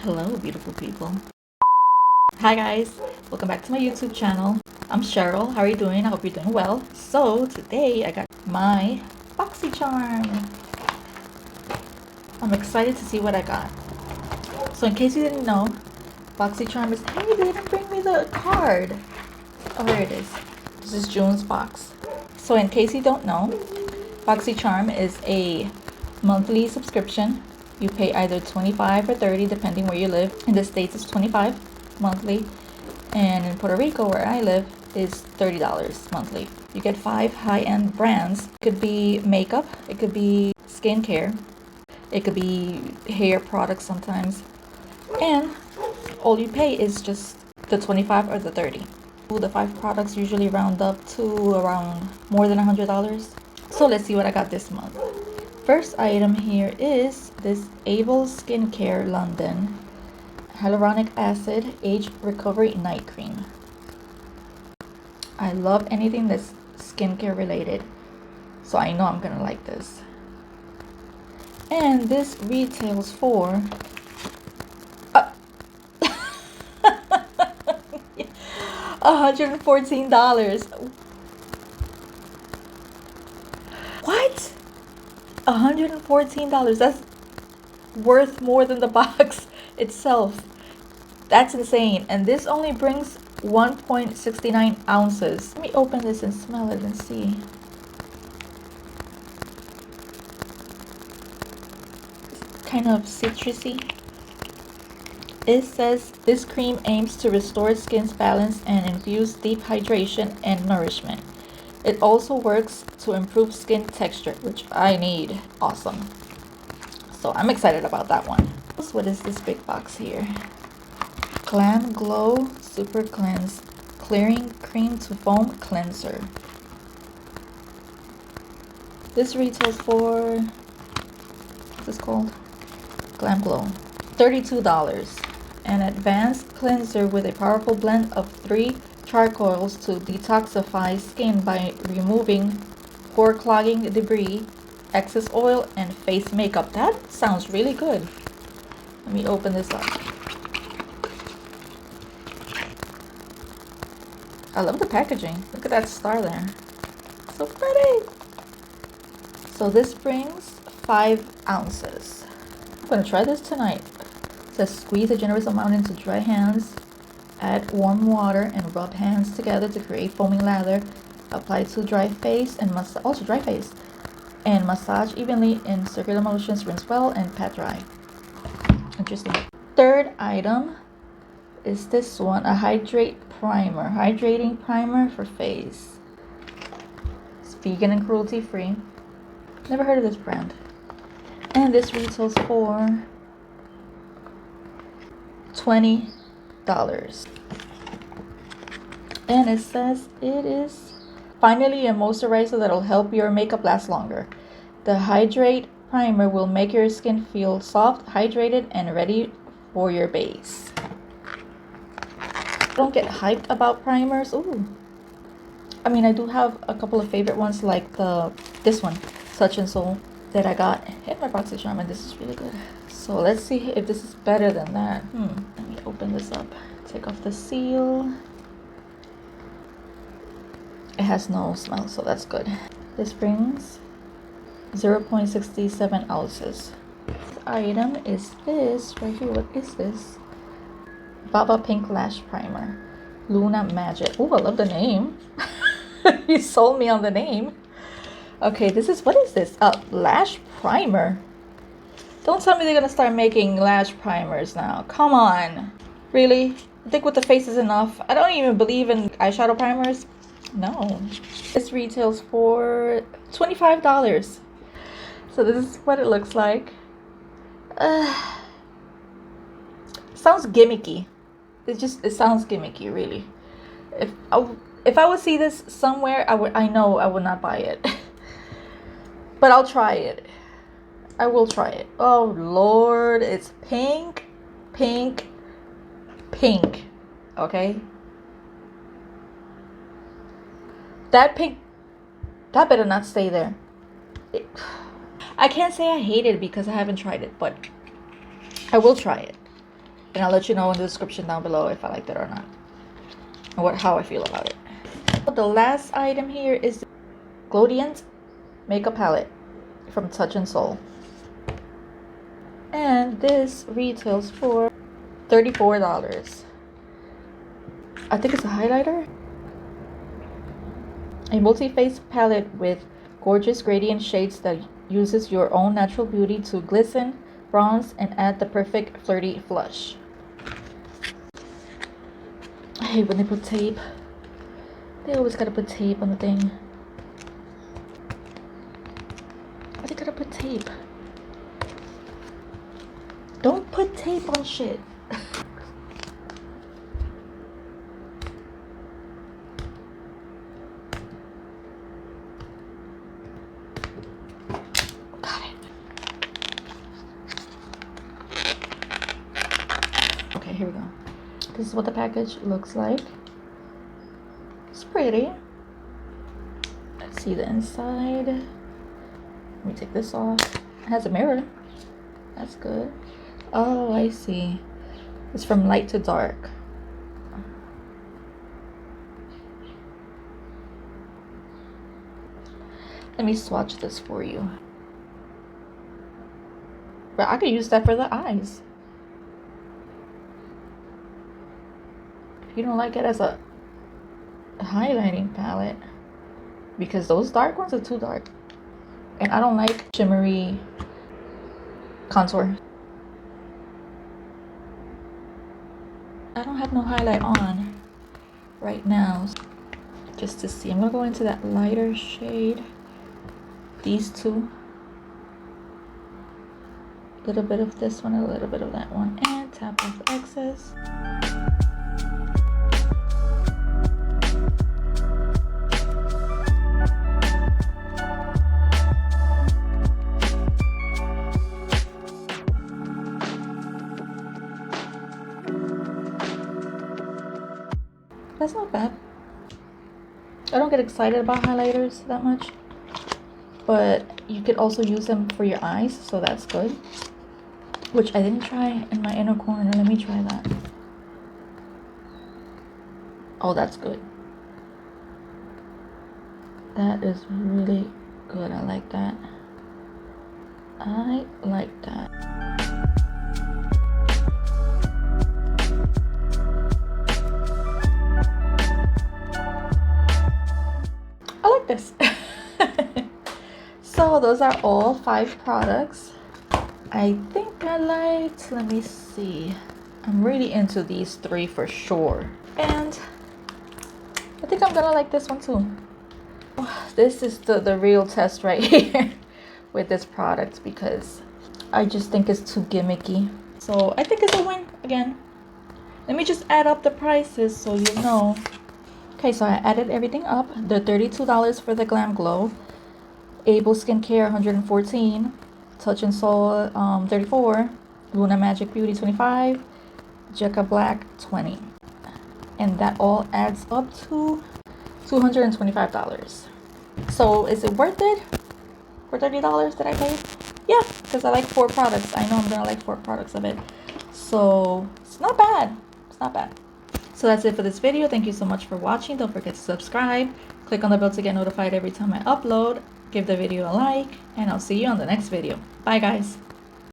Hello, beautiful people. Hi guys, welcome back to my YouTube channel. I'm Cheryl. How are you doing? I hope you're doing well. So today I got my BOXYCHARM. I'm excited to see what I got. So in case you didn't know, BOXYCHARM is, hey, they didn't bring me the card. Oh, there it is. This is June's box. So in case you don't know, BOXYCHARM is a monthly subscription. You pay either $25 or $30 depending where you live. In the States it's $25 monthly, and in Puerto Rico where I live is $30 monthly. You get 5 high-end brands. It could be makeup, it could be skincare, it could be hair products sometimes, and all you pay is just the $25 or the $30. The 5 products usually round up to around more than $100. So let's see what I got this month. First item here is this Able Skincare London Hyaluronic Acid Age Recovery Night Cream. I love anything that's skincare related, so I know I'm gonna like this. And this retails for $114. What? $114. That's worth more than the box itself. That's insane. And this only brings 1.69 ounces. Let me open this and smell it and see. It's kind of citrusy. It says this cream aims to restore skin's balance and infuse deep hydration and nourishment. It also works to improve skin texture, which I need. Awesome. So I'm excited about that one. What is this big box here? Glam Glow Super Cleanse Clearing Cream to Foam Cleanser. This retails for, what's this called? Glam Glow. $32. An advanced cleanser with a powerful blend of 3 charcoals to detoxify skin by removing pore clogging debris, excess oil, and face makeup. That sounds really good. Let me open this up. I love the packaging. Look at that star there. So pretty. So this brings 5 ounces. I'm gonna try this tonight. It says squeeze a generous amount into dry hands. Add warm water and rub hands together to create foaming lather. Apply to dry face and dry face. And massage evenly in circular motions. Rinse well and pat dry. Interesting. Third item is this one, a Hydrating Primer for face. It's vegan and cruelty free. Never heard of this brand. And this retails for $20. And it says it is finally a moisturizer that'll help your makeup last longer. The Hydrate Primer will make your skin feel soft, hydrated, and ready for your base. I don't get hyped about primers. Ooh. I mean, I do have a couple of favorite ones like this one, Touch and Soul, that I got in my BOXYCHARM, and this is really good. So let's see if this is better than that. Let me open this up. Take off the seal. It has no smell, so that's good. This brings 0.67 ounces. This item is this right here. What is this? Baba Pink Lash Primer. Luna Magic. Oh, I love the name. You sold me on the name. Okay, what is this? Lash Primer. Don't tell me they're gonna start making lash primers now. Come on. Really? I think with the face is enough. I don't even believe in eyeshadow primers. No. This retails for $25. So this is what it looks like. Sounds gimmicky. It sounds gimmicky, really. If I would see this somewhere, I know I would not buy it. But I'll try it. I will try it. Oh Lord, it's pink, pink, pink. Okay? That pink, that better not stay there. I can't say I hate it because I haven't tried it, but I will try it. And I'll let you know in the description down below if I liked it or not, and how I feel about it. The last item here is the Glowdient Makeup Palette from Touch and Soul. And this retails for $34. I think it's a highlighter. A multi-face palette with gorgeous gradient shades that uses your own natural beauty to glisten, bronze, and add the perfect flirty flush. I hate when they put tape. They always gotta put tape on the thing. Why they gotta put tape? Don't put tape on shit. Okay, here we go. This is what the package looks like. It's pretty. Let's see the inside. Let me take this off. It has a mirror. That's good. Oh, I see. It's from light to dark. Let me swatch this for you. But I could use that for the eyes. If you don't like it as a highlighting palette, because those dark ones are too dark. And I don't like shimmery contour. I don't have no highlight on right now. Just to see, I'm gonna go into that lighter shade. These two. A little bit of this one, a little bit of that one, and tap off the excess. That's not bad. I don't get excited about highlighters that much, but you could also use them for your eyes, so that's good. Which I didn't try in my inner corner. Let me try that. Oh, that's good. That is really good. I like that. I like that. I like this. So those are all 5 products. I think I liked, let me see. I'm really into these 3 for sure. And I think I'm gonna like this one too. This is the real test right here with this product, because I just think it's too gimmicky. So I think it's a win again. Let me just add up the prices so you know. Okay, so I added everything up. The $32 for the Glam Glow. Able Skincare, $114. Touch and Soul, $34. Luna Magic Beauty, $25. Jekka Black, $20. And that all adds up to $225. So is it worth it for $30 that I paid? Yeah, because I like 4 products. I know I'm gonna like 4 products of it. So it's not bad. It's not bad. So that's it for this video. Thank you so much for watching. Don't forget to subscribe. Click on the bell to get notified every time I upload. Give the video a like, and I'll see you on the next video. Bye guys.